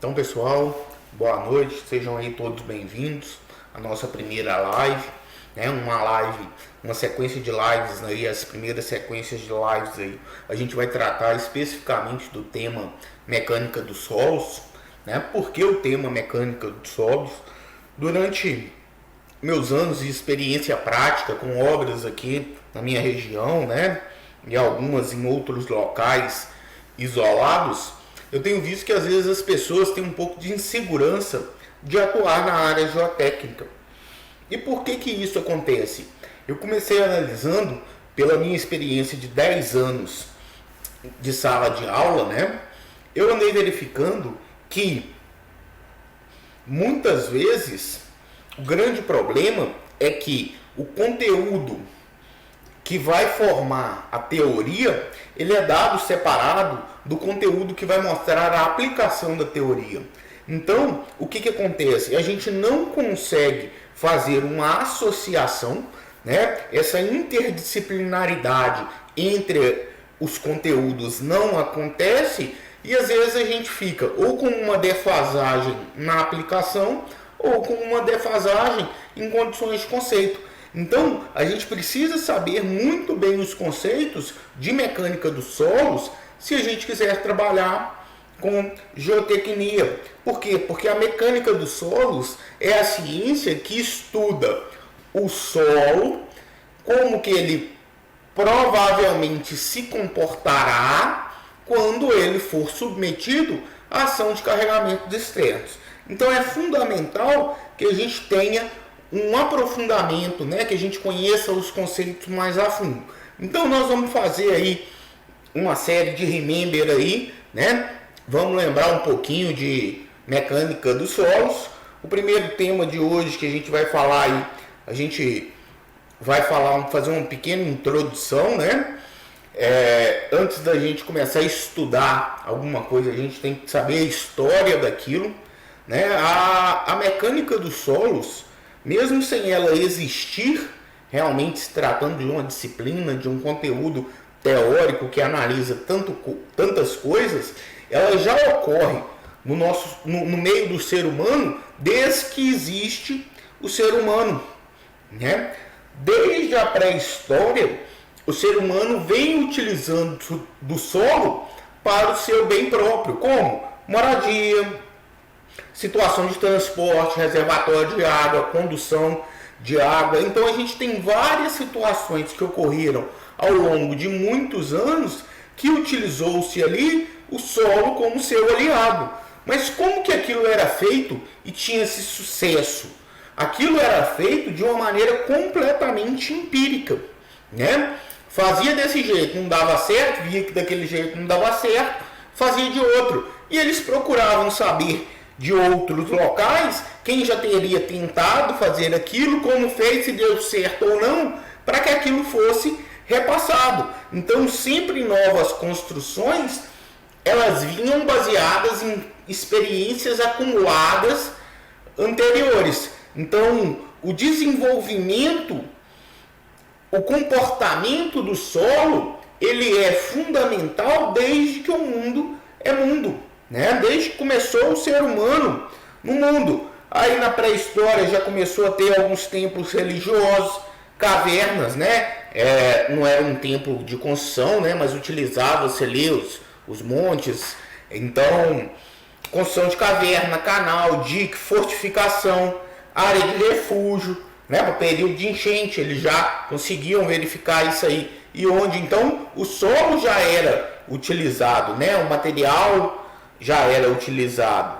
Então, pessoal, boa noite, sejam aí todos bem-vindos à nossa primeira live, né? Uma sequência de lives aí, as primeiras sequências de lives aí, a gente vai tratar especificamente do tema mecânica dos solos, né? Por que o tema mecânica dos solos? Durante meus anos de experiência prática com obras aqui na minha região, né? E algumas em outros locais isolados, eu tenho visto que às vezes as pessoas têm um pouco de insegurança de atuar na área geotécnica. E por que isso acontece? Eu comecei analisando pela minha experiência de 10 anos de sala de aula, né? Eu andei verificando que muitas vezes o grande problema é que o conteúdo que vai formar a teoria, ele é dado separado do conteúdo que vai mostrar a aplicação da teoria. Então, o que acontece? A gente não consegue fazer uma associação, né? Essa interdisciplinaridade entre os conteúdos não acontece e às vezes a gente fica ou com uma defasagem na aplicação ou com uma defasagem em condições de conceito. Então, a gente precisa saber muito bem os conceitos de mecânica dos solos se a gente quiser trabalhar com geotecnia. Por quê? Porque a mecânica dos solos é a ciência que estuda o solo, como que ele provavelmente se comportará quando ele for submetido à ação de carregamento externos. Então, é fundamental que a gente tenha um aprofundamento, né, que a gente conheça os conceitos mais a fundo. Então nós vamos fazer aí uma série de remember aí, né? Vamos lembrar um pouquinho de mecânica dos solos. O primeiro tema de hoje que a gente vai falar aí, a gente vai fazer uma pequena introdução, né? Antes da gente começar a estudar alguma coisa, a gente tem que saber a história daquilo, né? A mecânica dos solos, mesmo sem ela existir, realmente se tratando de uma disciplina, de um conteúdo teórico que analisa tantas coisas, ela já ocorre no meio do ser humano desde que existe o ser humano, né? Desde a pré-história, o ser humano vem utilizando do solo para o seu bem próprio, como moradia, situação de transporte, reservatório de água, condução de água. Então a gente tem várias situações que ocorreram ao longo de muitos anos que utilizou-se ali o solo como seu aliado. Mas como que aquilo era feito e tinha esse sucesso? Aquilo era feito de uma maneira completamente empírica, né? Fazia desse jeito, não dava certo, via que daquele jeito não dava certo, fazia de outro. E eles procuravam saber de outros locais, quem já teria tentado fazer aquilo, como fez, se deu certo ou não, para que aquilo fosse repassado. Então, sempre novas construções, elas vinham baseadas em experiências acumuladas anteriores. Então, o desenvolvimento, o comportamento do solo, ele é fundamental desde que o mundo é mundo, né? Desde que começou o ser humano no mundo. Aí na pré-história já começou a ter alguns templos religiosos, cavernas, né? Não era um templo de construção, né? Mas utilizava-se ali os montes. Então, construção de caverna, canal, dique, fortificação, área de refúgio, né? Para período de enchente, eles já conseguiam verificar isso aí. E onde então o solo já era utilizado, né? O material já era utilizado.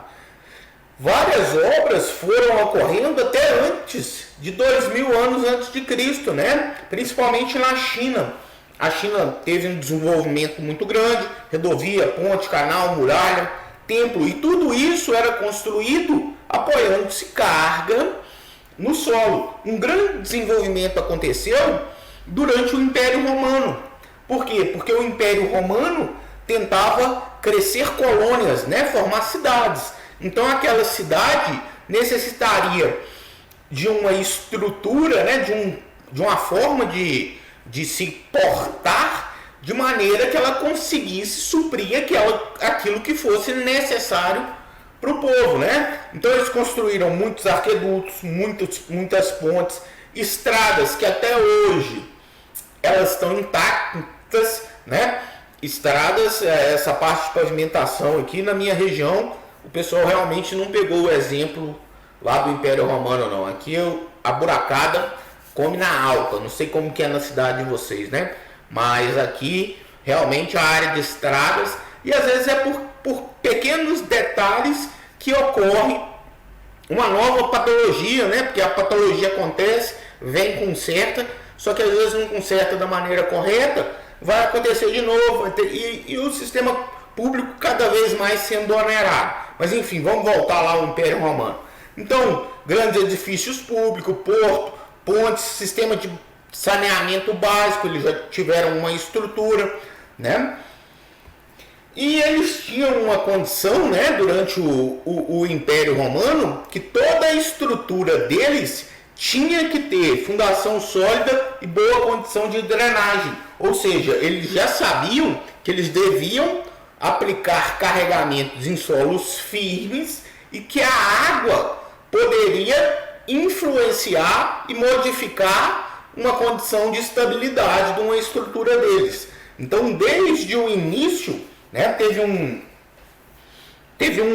Várias obras foram ocorrendo até antes de 2000 anos antes de Cristo, né? Principalmente na China. A China teve um desenvolvimento muito grande, rodovia, ponte, canal, muralha, templo, e tudo isso era construído apoiando-se carga no solo. Um grande desenvolvimento aconteceu durante o Império Romano. Por quê? Porque o Império Romano tentava crescer colônias, né? Formar cidades. Então aquela cidade necessitaria de uma estrutura, né? de uma forma de se portar de maneira que ela conseguisse suprir aquilo que fosse necessário para o povo, né? Então eles construíram muitos arquedutos, muitas pontes, estradas que até hoje elas estão intactas, né? Estradas, essa parte de pavimentação aqui na minha região, o pessoal realmente não pegou o exemplo lá do Império Romano, não. Aqui a buracada come na alta, não sei como que é na cidade de vocês, né? Mas aqui realmente a área de estradas, e às vezes é por pequenos detalhes que ocorre uma nova patologia, né? Porque a patologia acontece, vem conserta, só que às vezes não conserta da maneira correta, vai acontecer de novo, e o sistema público cada vez mais sendo onerado. Mas enfim, vamos voltar lá ao Império Romano. Então, grandes edifícios públicos, porto, pontes, sistema de saneamento básico, eles já tiveram uma estrutura, né? E eles tinham uma condição, né, durante o Império Romano, que toda a estrutura deles tinha que ter fundação sólida e boa condição de drenagem. Ou seja, eles já sabiam que eles deviam aplicar carregamentos em solos firmes e que a água poderia influenciar e modificar uma condição de estabilidade de uma estrutura deles. Então, desde o início, né, teve um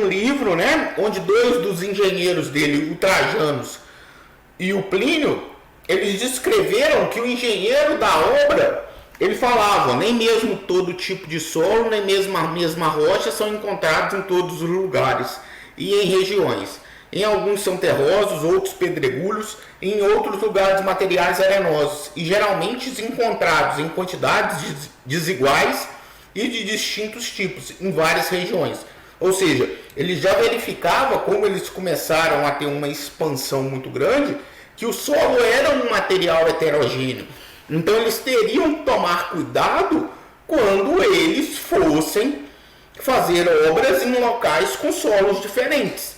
livro, né, onde dois dos engenheiros dele, o Trajanos e o Plínio, eles descreveram que o engenheiro da obra, ele falava, nem mesmo todo tipo de solo, nem mesmo a mesma rocha são encontrados em todos os lugares e em regiões. Em alguns são terrosos, outros pedregulhos, e em outros lugares materiais arenosos, e geralmente encontrados em quantidades desiguais e de distintos tipos em várias regiões. Ou seja, ele já verificava, como eles começaram a ter uma expansão muito grande, que o solo era um material heterogêneo. Então eles teriam que tomar cuidado quando eles fossem fazer obras em locais com solos diferentes.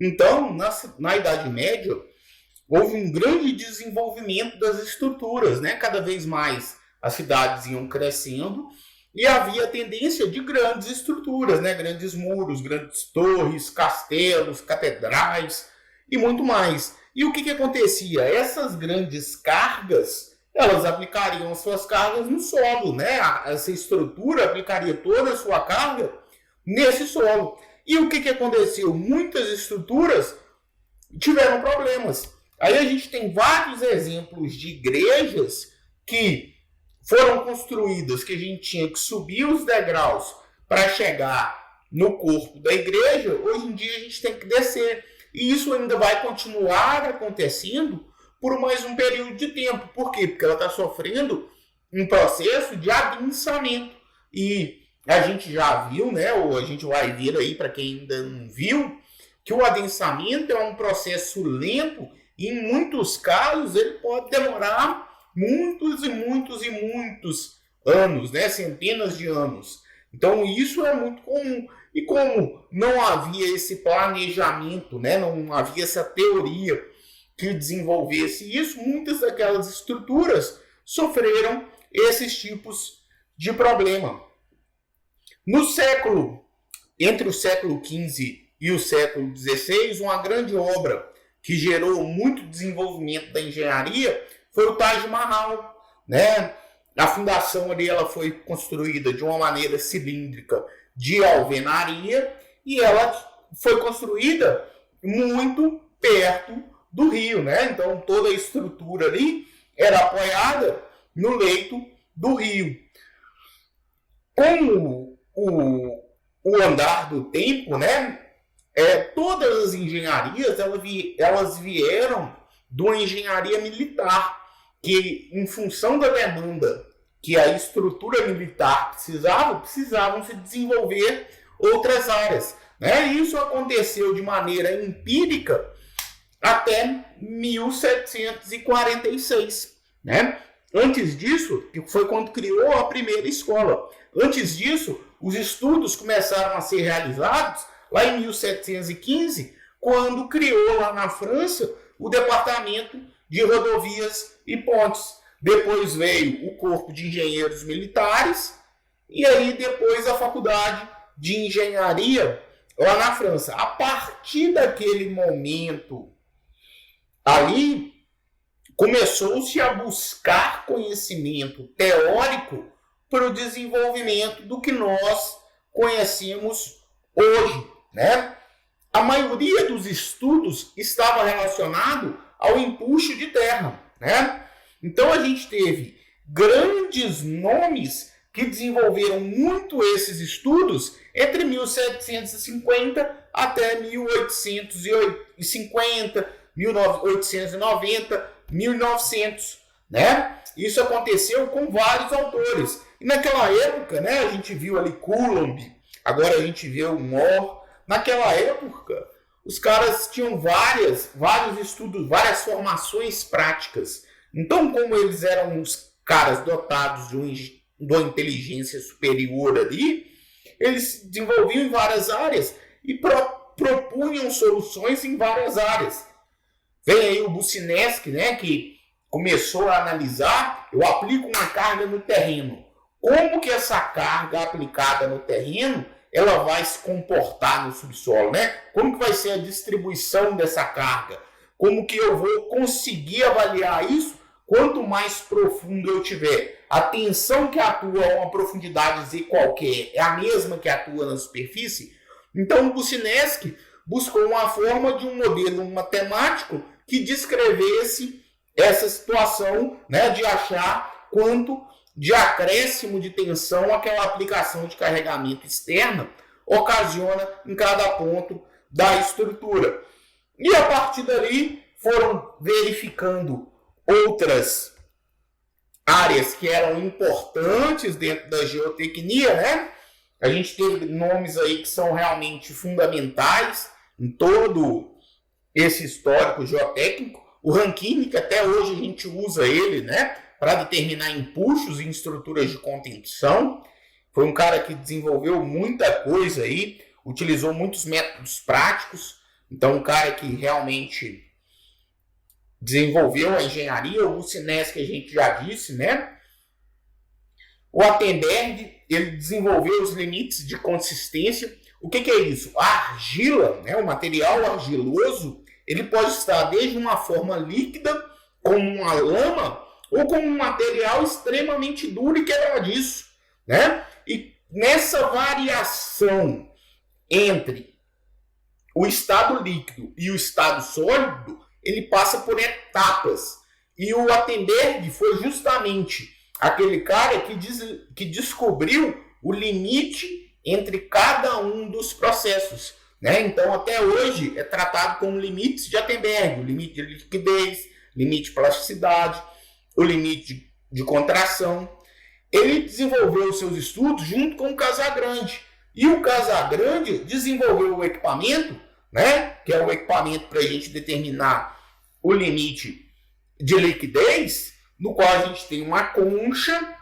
Então, na Idade Média, houve um grande desenvolvimento das estruturas, né? Cada vez mais as cidades iam crescendo e havia a tendência de grandes estruturas, né? Grandes muros, grandes torres, castelos, catedrais e muito mais. E o que acontecia? Essas grandes cargas, elas aplicariam suas cargas no solo, né? Essa estrutura aplicaria toda a sua carga nesse solo. E o que aconteceu? Muitas estruturas tiveram problemas. Aí a gente tem vários exemplos de igrejas que foram construídas, que a gente tinha que subir os degraus para chegar no corpo da igreja. Hoje em dia a gente tem que descer. E isso ainda vai continuar acontecendo por mais um período de tempo. Por quê? Porque ela está sofrendo um processo de adensamento. E a gente já viu, né, ou a gente vai ver aí para quem ainda não viu, que o adensamento é um processo lento e em muitos casos ele pode demorar muitos anos, né, centenas de anos. Então isso é muito comum. E como não havia esse planejamento, né, não havia essa teoria que desenvolvesse isso, muitas daquelas estruturas sofreram esses tipos de problema. Entre o século XV e o século XVI, uma grande obra que gerou muito desenvolvimento da engenharia foi o Taj Mahal, né? A fundação ali ela foi construída de uma maneira cilíndrica de alvenaria e ela foi construída muito perto do rio, né? Então toda a estrutura ali era apoiada no leito do rio. Com o andar do tempo, né? Todas as engenharias elas vieram de uma engenharia militar, que em função da demanda que a estrutura militar precisavam se desenvolver outras áreas, né? Isso aconteceu de maneira empírica até 1746, né? Antes disso, que foi quando criou a primeira escola. Antes disso, os estudos começaram a ser realizados lá em 1715, quando criou lá na França o Departamento de Rodovias e Pontes. Depois veio o Corpo de Engenheiros Militares e aí depois a Faculdade de engenharia lá na França. A partir daquele momento ali, começou-se a buscar conhecimento teórico para o desenvolvimento do que nós conhecemos hoje, né? A maioria dos estudos estava relacionado ao empuxo de terra, né? Então a gente teve grandes nomes que desenvolveram muito esses estudos entre 1750 até 1850, 1890, 1900, né? Isso aconteceu com vários autores. E naquela época, né, a gente viu ali Coulomb, agora a gente vê o Moore. Naquela época, os caras tinham vários estudos, várias formações práticas. Então, como eles eram uns caras dotados de uma inteligência superior ali, eles desenvolviam em várias áreas e propunham soluções em várias áreas. Vem aí o Boussinesq, né, que começou a analisar, eu aplico uma carga no terreno. Como que essa carga aplicada no terreno, ela vai se comportar no subsolo, né? Como que vai ser a distribuição dessa carga? Como que eu vou conseguir avaliar isso? Quanto mais profundo eu tiver, a tensão que atua a uma profundidade qualquer é a mesma que atua na superfície? Então o Boussinesq buscou uma forma de um modelo matemático que descrevesse essa situação, né, de achar quanto de acréscimo de tensão aquela aplicação de carregamento externa ocasiona em cada ponto da estrutura. E a partir dali foram verificando outras áreas que eram importantes dentro da geotecnia, né? A gente teve nomes aí que são realmente fundamentais em todo esse histórico geotécnico. O Rankine, que até hoje a gente usa ele, né, para determinar empuxos em estruturas de contenção. Foi um cara que desenvolveu muita coisa aí, utilizou muitos métodos práticos. Então, um cara que realmente desenvolveu a engenharia. O Boussinesq, que a gente já disse, né? O Attenberg, ele desenvolveu os limites de consistência. O que é isso? A argila, né, o material argiloso, ele pode estar desde uma forma líquida, como uma lama, ou como um material extremamente duro e quebradiço, né? E nessa variação entre o estado líquido e o estado sólido, ele passa por etapas. E o Attenberg foi justamente aquele cara que descobriu o limite entre cada um dos processos, né? Então, até hoje, é tratado como limites de Attenberg, o limite de liquidez, limite de plasticidade, o limite de contração. Ele desenvolveu seus estudos junto com o Casagrande. E o Casagrande desenvolveu o equipamento, né, que é o equipamento para a gente determinar o limite de liquidez, no qual a gente tem uma concha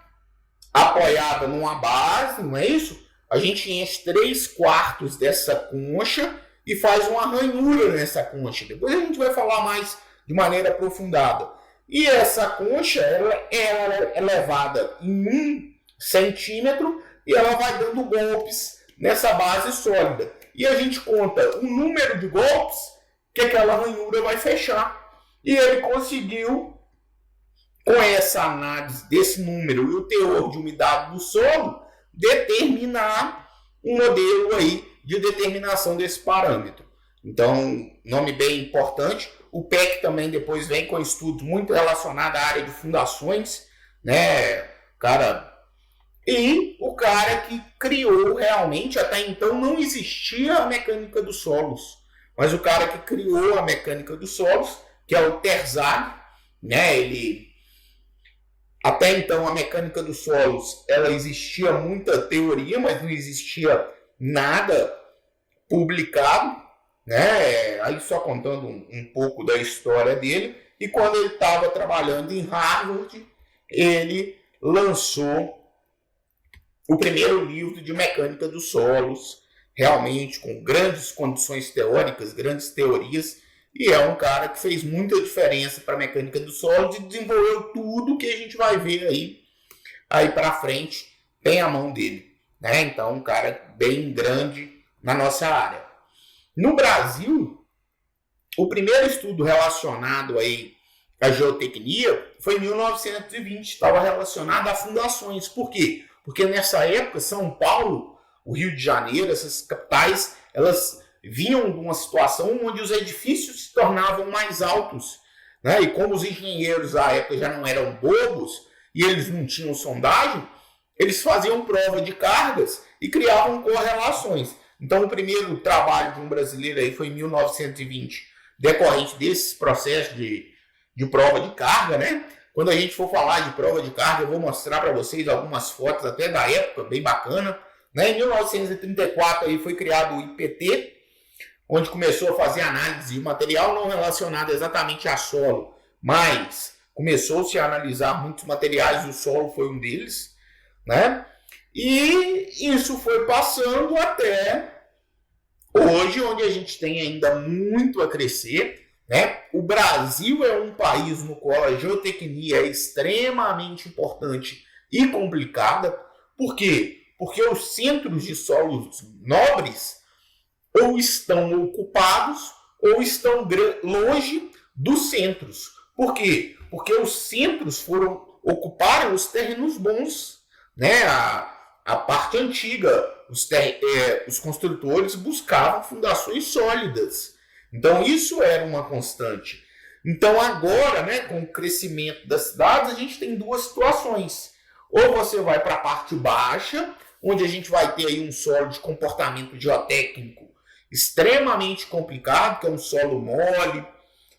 apoiada numa base, não é isso? A gente enche 3/4 dessa concha e faz uma ranhura nessa concha. Depois a gente vai falar mais de maneira aprofundada. E essa concha ela é levada em 1 centímetro e ela vai dando golpes nessa base sólida. E a gente conta o número de golpes que aquela ranhura vai fechar. E ele conseguiu, com essa análise desse número e o teor de umidade do solo, determinar um modelo aí de determinação desse parâmetro. Então, nome bem importante. O PEC também depois vem com estudos muito relacionados à área de fundações, né, cara? E o cara que criou realmente, até então não existia a mecânica dos solos, mas o cara que criou a mecânica dos solos, que é o Terzagh, né, ele... Até então a mecânica dos solos, ela existia muita teoria, mas não existia nada publicado, né? Aí só contando um pouco da história dele. E quando ele estava trabalhando em Harvard, ele lançou o primeiro livro de mecânica dos solos, realmente com grandes condições teóricas, grandes teorias. E é um cara que fez muita diferença para a mecânica do solo e desenvolveu tudo que a gente vai ver aí para frente, tem a mão dele. né? Então, um cara bem grande na nossa área. No Brasil, o primeiro estudo relacionado aí à geotecnia foi em 1920, estava relacionado a fundações. Por quê? Porque nessa época, São Paulo, o Rio de Janeiro, essas capitais, elas vinham de uma situação onde os edifícios se tornavam mais altos, né? E como os engenheiros da época já não eram bobos e eles não tinham sondagem, eles faziam prova de cargas e criavam correlações. Então, o primeiro trabalho de um brasileiro aí foi em 1920, decorrente desses processos de prova de carga, né? Quando a gente for falar de prova de carga, eu vou mostrar para vocês algumas fotos até da época, bem bacana. Né? Em 1934 aí foi criado o IPT, onde começou a fazer análise de material não relacionado exatamente a solo, mas começou-se a analisar muitos materiais e o solo foi um deles, né? E isso foi passando até hoje, onde a gente tem ainda muito a crescer, né? O Brasil é um país no qual a geotecnia é extremamente importante e complicada. Por quê? Porque os centros de solos nobres ou estão ocupados ou estão longe dos centros. Por quê? Porque os centros ocuparam os terrenos bons, né? A parte antiga, os construtores buscavam fundações sólidas. Então, isso era uma constante. Então, agora, né, com o crescimento das cidades, a gente tem duas situações. Ou você vai para a parte baixa, onde a gente vai ter aí um solo de comportamento geotécnico extremamente complicado, que é um solo mole,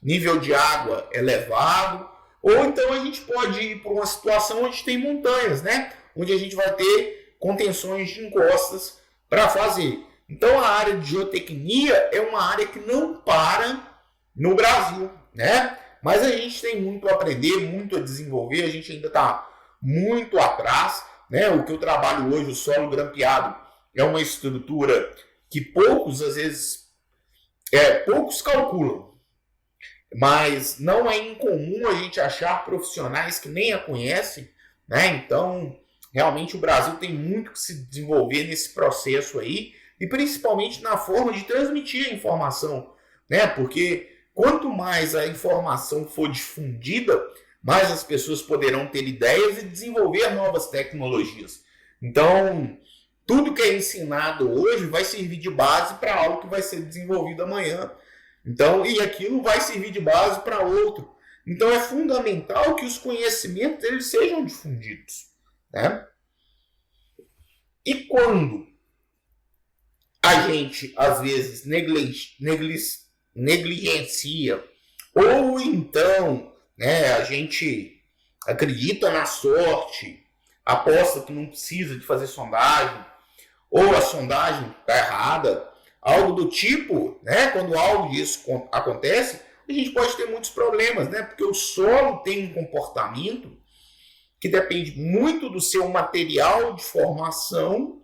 nível de água elevado. Ou então a gente pode ir para uma situação onde tem montanhas, né? Onde a gente vai ter contenções de encostas para fazer. Então a área de geotecnia é uma área que não para no Brasil, né? Mas a gente tem muito a aprender, muito a desenvolver, a gente ainda está muito atrás, né? O que eu trabalho hoje, o solo grampeado, é uma estrutura que poucos, às vezes, poucos calculam. Mas não é incomum a gente achar profissionais que nem a conhecem, né? Então, realmente o Brasil tem muito que se desenvolver nesse processo aí, e principalmente na forma de transmitir a informação, né? Porque quanto mais a informação for difundida, mais as pessoas poderão ter ideias e desenvolver novas tecnologias. Então, tudo que é ensinado hoje vai servir de base para algo que vai ser desenvolvido amanhã. Então, e aquilo vai servir de base para outro. Então, é fundamental que os conhecimentos eles sejam difundidos, né? E quando a gente, às vezes, negligencia, ou então, né, a gente acredita na sorte, aposta que não precisa de fazer sondagem, ou a sondagem está errada, algo do tipo, né? Quando algo disso acontece, a gente pode ter muitos problemas, né? Porque o solo tem um comportamento que depende muito do seu material de formação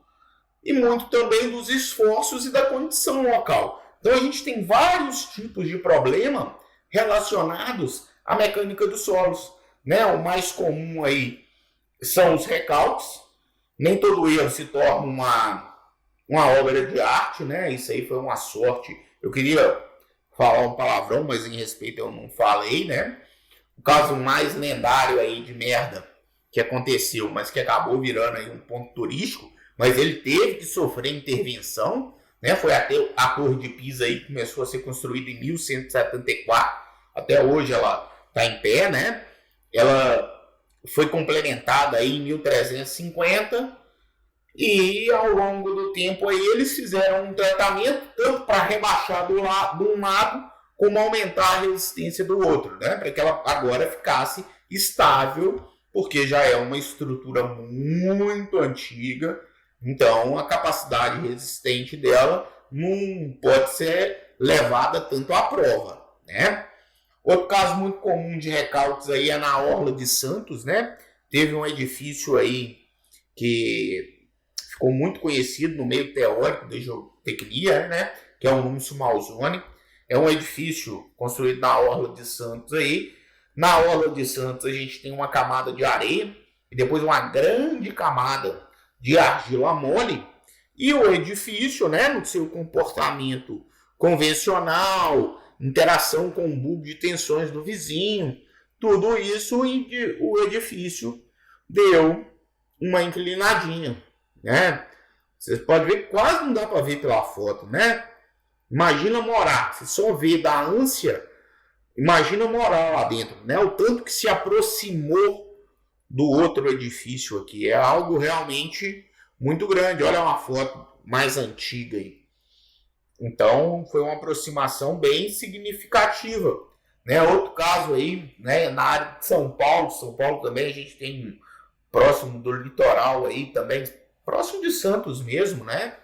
e muito também dos esforços e da condição local. Então a gente tem vários tipos de problema relacionados à mecânica dos solos, né? O mais comum aí são os recalques. Nem todo erro se torna uma obra de arte, né? Isso aí foi uma sorte. Eu queria falar um palavrão, mas em respeito eu não falei, né? O caso mais lendário aí de merda que aconteceu, mas que acabou virando aí um ponto turístico, mas ele teve que sofrer intervenção, né? Foi até a Torre de Pisa aí que começou a ser construída em 1174, até hoje ela está em pé, né? Ela foi complementada aí em 1350 e ao longo do tempo aí eles fizeram um tratamento tanto para rebaixar de um lado como aumentar a resistência do outro, né? Para que ela agora ficasse estável, porque já é uma estrutura muito antiga, então a capacidade resistente dela não pode ser levada tanto à prova, né? Outro caso muito comum de recalques aí é na Orla de Santos, né? Teve um edifício aí que ficou muito conhecido no meio teórico da geotecnia, né? Que é o Núncio Malzone. É um edifício construído na Orla de Santos aí. Na Orla de Santos a gente tem uma camada de areia e depois uma grande camada de argila mole, e o edifício, né, no seu comportamento convencional, interação com o bulbo de tensões do vizinho, tudo isso, o edifício deu uma inclinadinha, né? Vocês podem ver, quase não dá para ver pela foto, né? Imagina morar, você só vê da ânsia, imagina morar lá dentro, né? O tanto que se aproximou do outro edifício aqui, é algo realmente muito grande. Olha uma foto mais antiga aí. Então, foi uma aproximação bem significativa, né? Outro caso aí, né, na área de São Paulo também a gente tem próximo do litoral aí também, próximo de Santos mesmo, né?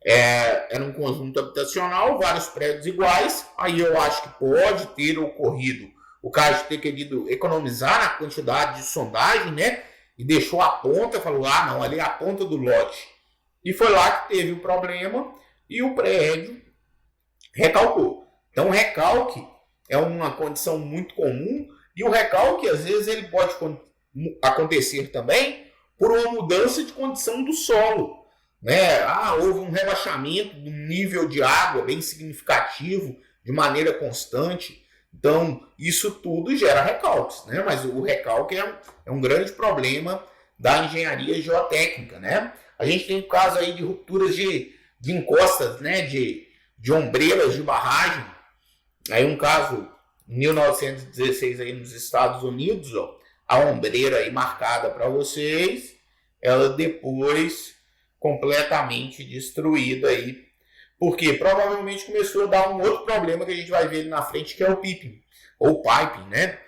Era um conjunto habitacional, vários prédios iguais. Aí eu acho que pode ter ocorrido o caso de ter querido economizar na quantidade de sondagem, né? E deixou a ponta, falou, não, ali é a ponta do lote. E foi lá que teve o problema e o prédio recalcou. Então o recalque é uma condição muito comum, e o recalque às vezes ele pode acontecer também por uma mudança de condição do solo, né? Houve um rebaixamento do nível de água bem significativo, de maneira constante. Então, isso tudo gera recalques, né? Mas o recalque é um grande problema da engenharia geotécnica, né? A gente tem o caso aí de rupturas de encostas, né? De ombreiras de barragem. Aí um caso, em 1916 aí nos Estados Unidos, ó, a ombreira aí marcada para vocês, ela depois completamente destruída aí, porque provavelmente começou a dar um outro problema que a gente vai ver ali na frente, que é o piping, ou piping, né?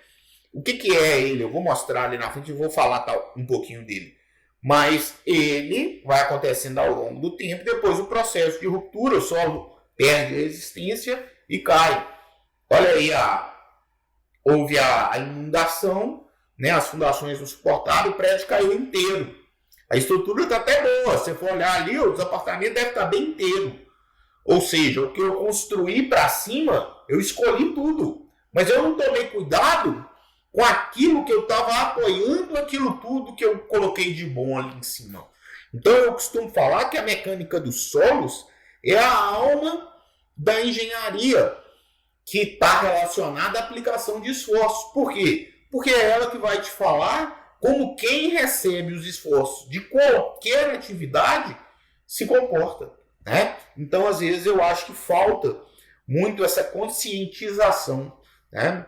O que é ele? Eu vou mostrar ali na frente e vou falar um pouquinho dele. Mas ele vai acontecendo ao longo do tempo, depois o processo de ruptura, o solo perde resistência e cai. Olha aí, houve a inundação, né? As fundações não suportaram, o prédio caiu inteiro. A estrutura está até boa, se você for olhar ali, os apartamentos devem estar bem inteiro. Ou seja, o que eu construí para cima, eu escolhi tudo. Mas eu não tomei cuidado com aquilo que eu estava apoiando, aquilo tudo que eu coloquei de bom ali em cima. Então eu costumo falar que a mecânica dos solos é a alma da engenharia, que está relacionada à aplicação de esforços. Por quê? Porque é ela que vai te falar como quem recebe os esforços de qualquer atividade se comporta, né? Então, às vezes, eu acho que falta muito essa conscientização, né?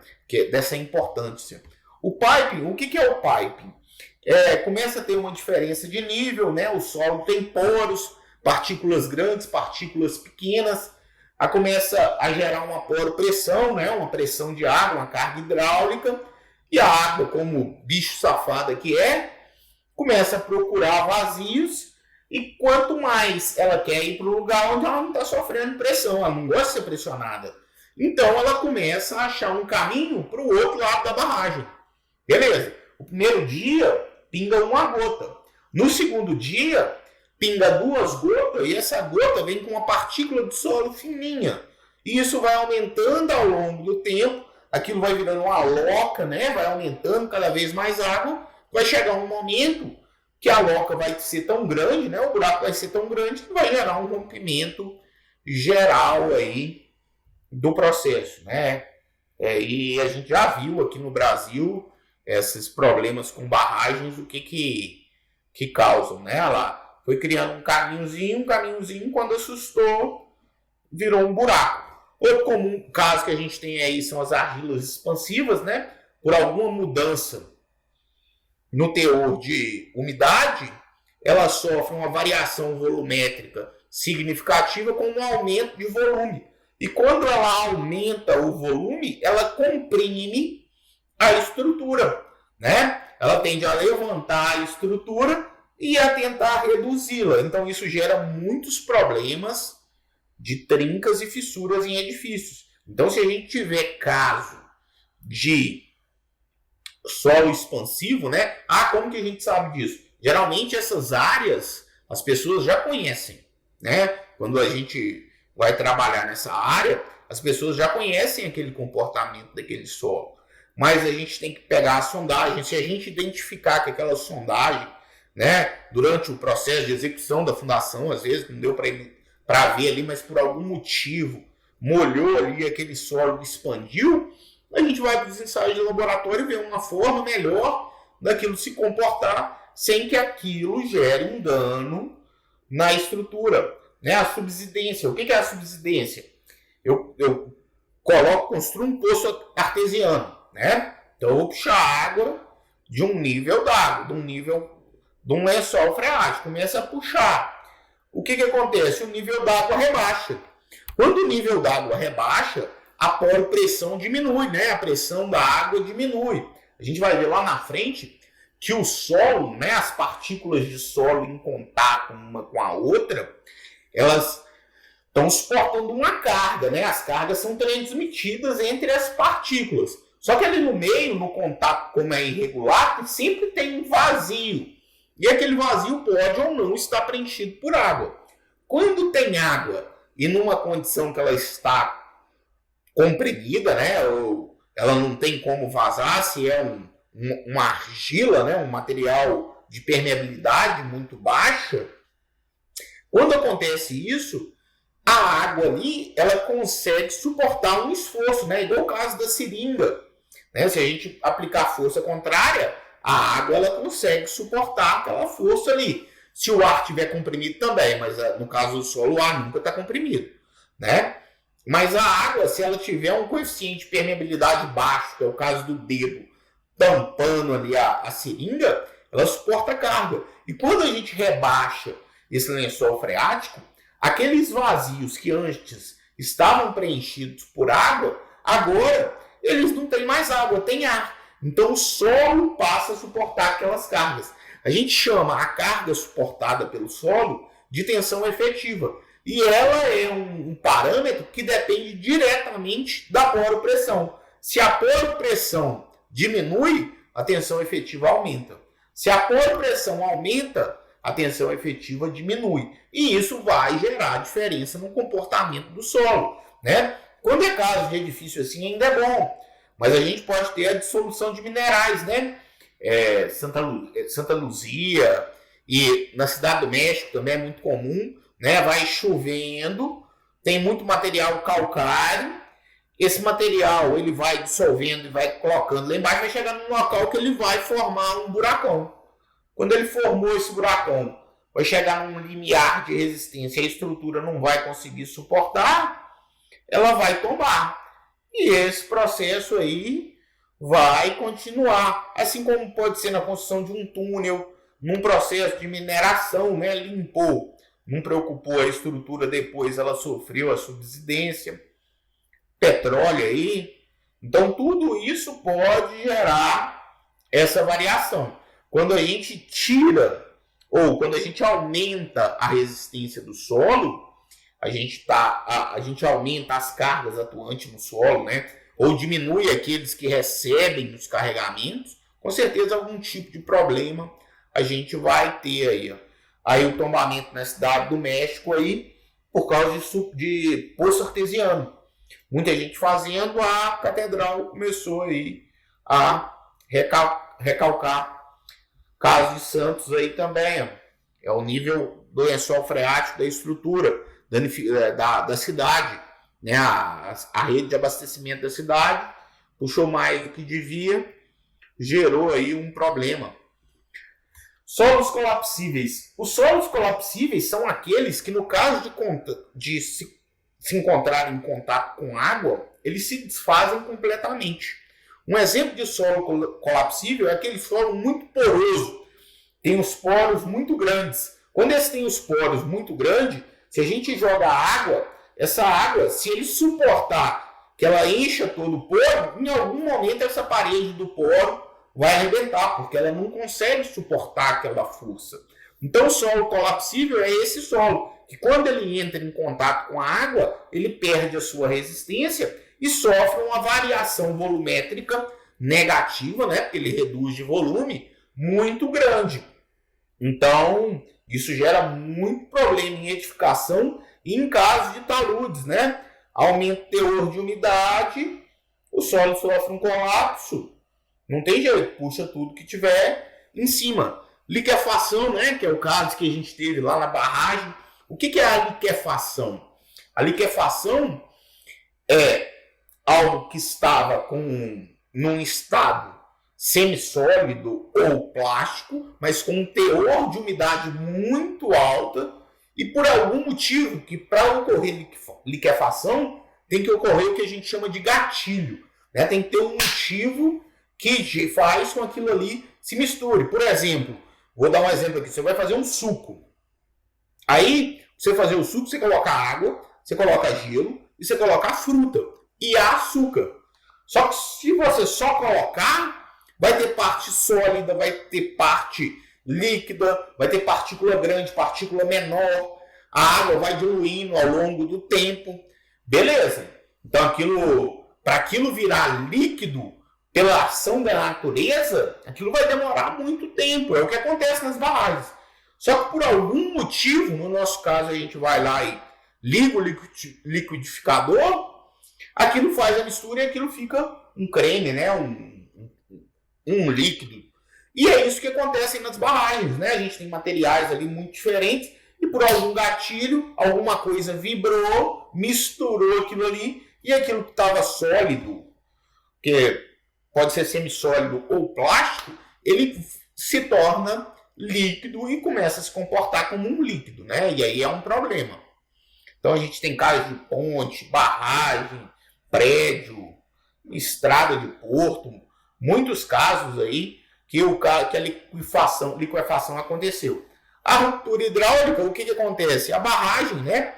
Dessa importância. O piping, o que é o piping? Começa a ter uma diferença de nível, né? O solo tem poros, partículas grandes, partículas pequenas, começa a gerar uma poropressão, né? Uma pressão de água, uma carga hidráulica, e a água, como bicho safada que começa a procurar vazios, e quanto mais ela quer ir para o lugar onde ela não está sofrendo pressão, ela não gosta de ser pressionada. Então ela começa a achar um caminho para o outro lado da barragem. Beleza, o primeiro dia pinga uma gota. No segundo dia, pinga 2 gotas, e essa gota vem com uma partícula de solo fininha. E isso vai aumentando ao longo do tempo, aquilo vai virando uma loca, né? Vai aumentando cada vez mais água, vai chegar um momento que a loca vai ser tão grande, né? O buraco vai ser tão grande que vai gerar um rompimento geral aí do processo, né? E a gente já viu aqui no Brasil esses problemas com barragens, o que causam, né? Lá foi criando um caminhozinho, quando assustou, virou um buraco. Outro comum caso que a gente tem aí são as argilas expansivas, né? Por alguma mudança no teor de umidade, ela sofre uma variação volumétrica significativa com um aumento de volume. E quando ela aumenta o volume, ela comprime a estrutura, né? Ela tende a levantar a estrutura e a tentar reduzi-la. Então isso gera muitos problemas de trincas e fissuras em edifícios. Então, se a gente tiver caso de solo expansivo, né? Como que a gente sabe disso? Geralmente essas áreas as pessoas já conhecem, né? Quando a gente vai trabalhar nessa área, as pessoas já conhecem aquele comportamento daquele solo. Mas a gente tem que pegar a sondagem. Se a gente identificar que aquela sondagem né? Durante o processo de execução da fundação, às vezes não deu para ver ali, mas por algum motivo molhou ali aquele solo, expandiu, a gente vai para os ensaios de laboratório e ver uma forma melhor daquilo se comportar sem que aquilo gere um dano na estrutura, né? A subsidência. O que é a subsidência? Eu construo um poço artesiano, né? Então eu vou puxar água de um nível d'água, de um lençol freático, começa a puxar. O que acontece? O nível d'água rebaixa. Quando o nível d'água rebaixa, a pressão diminui, né? A pressão da água diminui. A gente vai ver lá na frente que o solo, né? As partículas de solo em contato uma com a outra, elas estão suportando uma carga, né? As cargas são transmitidas entre as partículas. Só que ali no meio, no contato, como é irregular, sempre tem um vazio. E aquele vazio pode ou não estar preenchido por água. Quando tem água e numa condição que ela está comprimida, né? Ou ela não tem como vazar, se é uma argila, né? Um material de permeabilidade muito baixa, quando acontece isso, a água ali ela consegue suportar um esforço, né? Igual o caso da seringa. Né? Se a gente aplicar força contrária, a água ela consegue suportar aquela força ali. Se o ar estiver comprimido também, mas no caso do solo, o ar nunca está comprimido. Né? Mas a água, se ela tiver um coeficiente de permeabilidade baixo, que é o caso do dedo, tampando ali a seringa, ela suporta a carga. E quando a gente rebaixa esse lençol freático, aqueles vazios que antes estavam preenchidos por água, agora eles não têm mais água, tem ar. Então o solo passa a suportar aquelas cargas. A gente chama a carga suportada pelo solo de tensão efetiva. E ela é um parâmetro que depende diretamente da poropressão. Se a poropressão diminui, a tensão efetiva aumenta. Se a poropressão aumenta, a tensão efetiva diminui. E isso vai gerar diferença no comportamento do solo. Né? Quando é caso de edifício assim, ainda é bom. Mas a gente pode ter a dissolução de minerais, né? Santa Luzia e na Cidade do México também é muito comum, né? Vai chovendo, tem muito material calcário, esse material ele vai dissolvendo e vai colocando lá embaixo, vai chegar num local que ele vai formar um buracão. Quando ele formou esse buracão, vai chegar num limiar de resistência, a estrutura não vai conseguir suportar, ela vai tombar. E esse processo aí vai continuar, assim como pode ser na construção de um túnel, num processo de mineração, né? Limpou, não preocupou a estrutura, depois ela sofreu a subsidência, petróleo aí. Então tudo isso pode gerar essa variação. Quando a gente tira ou quando a gente aumenta a resistência do solo, a gente aumenta as cargas atuantes no solo, né? Ou diminui aqueles que recebem os carregamentos, com certeza algum tipo de problema a gente vai ter aí. Aí o tombamento na Cidade do México aí, por causa de poço artesiano. Muita gente fazendo, a catedral começou aí a recalcar. Caso de Santos aí também, é o nível do lençol freático da estrutura da cidade, né? A rede de abastecimento da cidade puxou mais do que devia, gerou aí um problema. Solos colapsíveis. Os solos colapsíveis são aqueles que, no caso de se encontrarem em contato com água, eles se desfazem completamente. Um exemplo de solo colapsível é aquele solo muito poroso, tem os poros muito grandes. Quando eles têm os poros muito grandes, se a gente joga água, essa água, se ele suportar que ela encha todo o poro, em algum momento essa parede do poro vai arrebentar, porque ela não consegue suportar aquela força. Então o solo colapsível é esse solo, que quando ele entra em contato com a água, ele perde a sua resistência e sofre uma variação volumétrica negativa, né? Porque ele reduz de volume muito grande. Então, isso gera muito problema em edificação e em caso de taludes, né? Aumenta o teor de umidade, o solo sofre um colapso, não tem jeito, puxa tudo que tiver em cima. liquefação, né, que é o caso que a gente teve lá na barragem. O que é a liquefação? A liquefação é algo que estava num estado semissólido ou plástico, mas com um teor de umidade muito alta, e por algum motivo que para ocorrer liquefação tem que ocorrer o que a gente chama de gatilho, né? Tem que ter um motivo que faz com aquilo ali se misture. Por exemplo, vou dar um exemplo aqui, você vai fazer um suco. Aí, você fazer o suco, você coloca água, você coloca gelo e você coloca a fruta e açúcar. Só que se você só colocar, vai ter parte sólida, vai ter parte líquida, vai ter partícula grande, partícula menor. A água vai diluindo ao longo do tempo. Beleza. Então, para aquilo virar líquido, pela ação da natureza, aquilo vai demorar muito tempo. É o que acontece nas barragens. Só que por algum motivo, no nosso caso, a gente vai lá e liga o liquidificador, aquilo faz a mistura e aquilo fica um creme, né? Um líquido. E é isso que acontece nas barragens, né? A gente tem materiais ali muito diferentes e por algum gatilho, alguma coisa vibrou, misturou aquilo ali e aquilo que estava sólido, que pode ser semissólido ou plástico, ele se torna líquido e começa a se comportar como um líquido, né? E aí é um problema. Então a gente tem casos de ponte, barragem, prédio, estrada de porto, muitos casos aí que a liquefação aconteceu. A ruptura hidráulica, o que acontece? A barragem, né?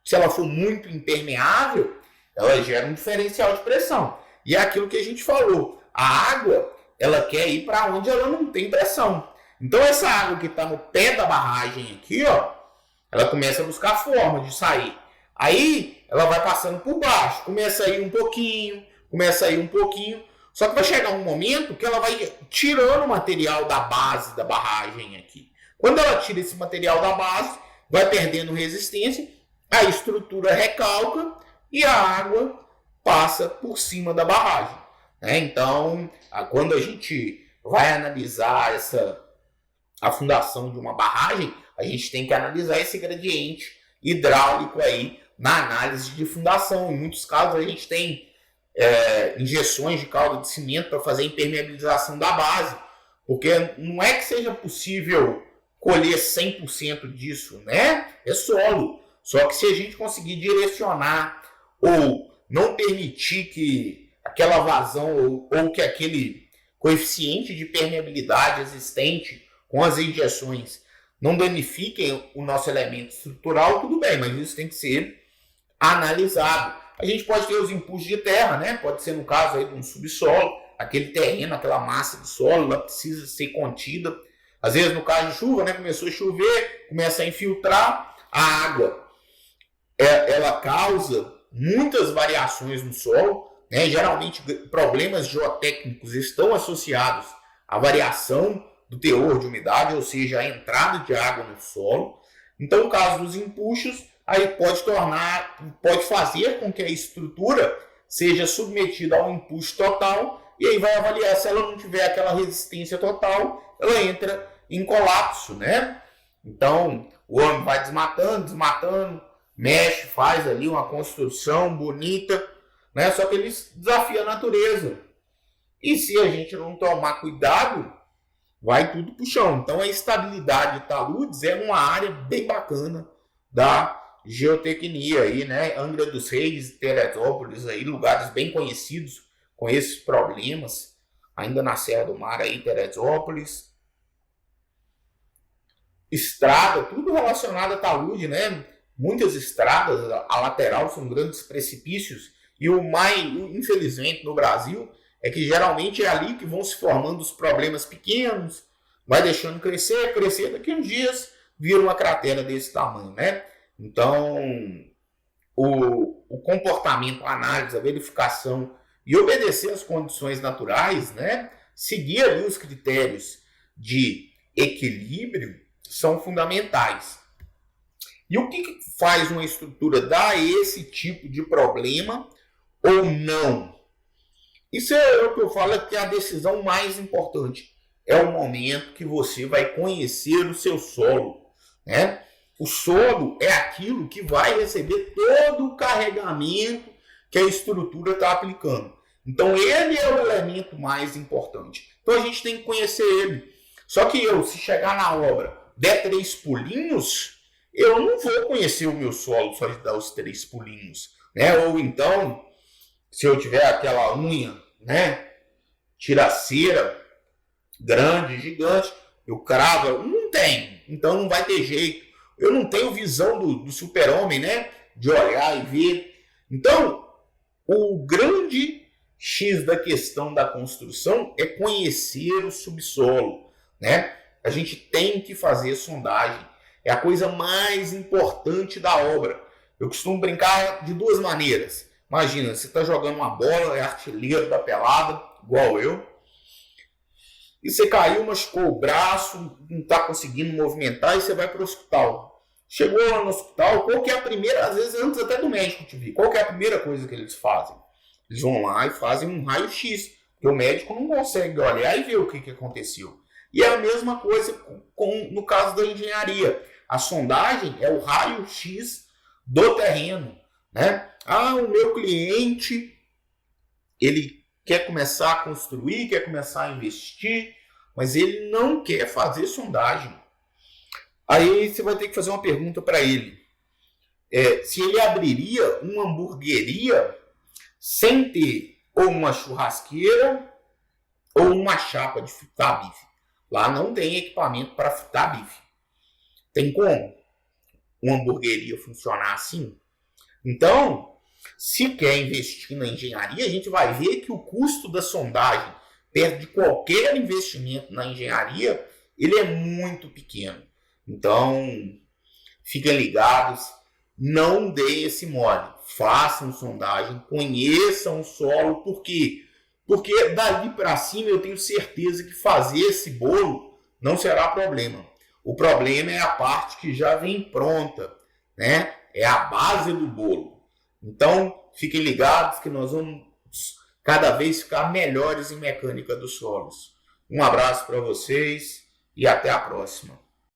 Se ela for muito impermeável, ela gera um diferencial de pressão. E é aquilo que a gente falou. A água, ela quer ir para onde ela não tem pressão. Então essa água que está no pé da barragem aqui, ó, ela começa a buscar forma de sair. Aí ela vai passando por baixo, começa a ir um pouquinho, só que vai chegar um momento que ela vai tirando o material da base da barragem aqui. Quando ela tira esse material da base, vai perdendo resistência, a estrutura recalca e a água passa por cima da barragem, né? Então, quando a gente vai analisar a fundação de uma barragem, a gente tem que analisar esse gradiente hidráulico aí na análise de fundação. Em muitos casos a gente tem injeções de calda de cimento para fazer a impermeabilização da base, porque não é que seja possível colher 100% disso, né? É solo. Só que se a gente conseguir direcionar ou não permitir que aquela vazão ou que aquele coeficiente de permeabilidade existente com as injeções não danifiquem o nosso elemento estrutural, tudo bem, mas isso tem que ser analisado. A gente pode ter os impulsos de terra, né? Pode ser no caso aí de um subsolo, aquele terreno, aquela massa de solo, ela precisa ser contida. Às vezes no caso de chuva, né? Começou a chover, começa a infiltrar a água. Ela causa muitas variações no solo, né? Geralmente problemas geotécnicos estão associados à variação do teor de umidade, ou seja, a entrada de água no solo. Então, no caso dos empuxos, aí pode fazer com que a estrutura seja submetida a um empuxo total, e aí vai avaliar se ela não tiver aquela resistência total, ela entra em colapso, né? Então, o homem vai desmatando, mexe, faz ali uma construção bonita, né? Só que ele desafia a natureza. E se a gente não tomar cuidado, vai tudo pro chão. Então a estabilidade de taludes é uma área bem bacana da geotecnia aí, né? Angra dos Reis, Teresópolis aí, lugares bem conhecidos com esses problemas, ainda na Serra do Mar aí, Teresópolis. Estrada, tudo relacionado a talude, né? Muitas estradas, a lateral são grandes precipícios, e infelizmente no Brasil, é que geralmente é ali que vão se formando os problemas pequenos, vai deixando crescer, daqui a uns dias vira uma cratera desse tamanho, né? Então, o comportamento, a análise, a verificação e obedecer às condições naturais, né? Seguir ali os critérios de equilíbrio são fundamentais. E o que faz uma estrutura dar esse tipo de problema ou não? Isso é o que eu falo, que é a decisão mais importante. é o momento que você vai conhecer o seu solo, né? O solo é aquilo que vai receber todo o carregamento que a estrutura está aplicando. Então ele é o elemento mais importante. Então a gente tem que conhecer ele. Só que se chegar na obra, der 3 pulinhos, eu não vou conhecer o meu solo só de dar os 3 pulinhos, né? Ou então, se eu tiver aquela unha, né, tiraceira, grande, gigante, eu cravo, não tem, então não vai ter jeito. Eu não tenho visão do super-homem, né, de olhar e ver. Então, o grande X da questão da construção é conhecer o subsolo, né? A gente tem que fazer sondagem. É a coisa mais importante da obra. Eu costumo brincar de 2 maneiras. Imagina, você está jogando uma bola, é artilheiro da pelada, igual eu, e você caiu, machucou o braço, não está conseguindo movimentar e você vai para o hospital. Chegou lá no hospital, qual que é a primeira, às vezes antes até do médico te vir, qual que é a primeira coisa que eles fazem? Eles vão lá e fazem um raio-x, porque o médico não consegue olhar e ver o que aconteceu. E é a mesma coisa no caso da engenharia. A sondagem é o raio-x do terreno, né? O meu cliente, ele quer começar a construir, quer começar a investir, mas ele não quer fazer sondagem. Aí você vai ter que fazer uma pergunta para ele. Se ele abriria uma hamburgueria sem ter ou uma churrasqueira ou uma chapa de fritar bife. Lá não tem equipamento para fritar bife. Tem como uma hamburgueria funcionar assim? Então, se quer investir na engenharia, a gente vai ver que o custo da sondagem, perto de qualquer investimento na engenharia, ele é muito pequeno. Então, fiquem ligados, não dê esse mole. Façam sondagem, conheçam o solo, por quê? Porque dali para cima eu tenho certeza que fazer esse bolo não será problema. O problema é a parte que já vem pronta, né? É a base do bolo. Então, fiquem ligados que nós vamos cada vez ficar melhores em mecânica dos solos. Um abraço para vocês e até a próxima.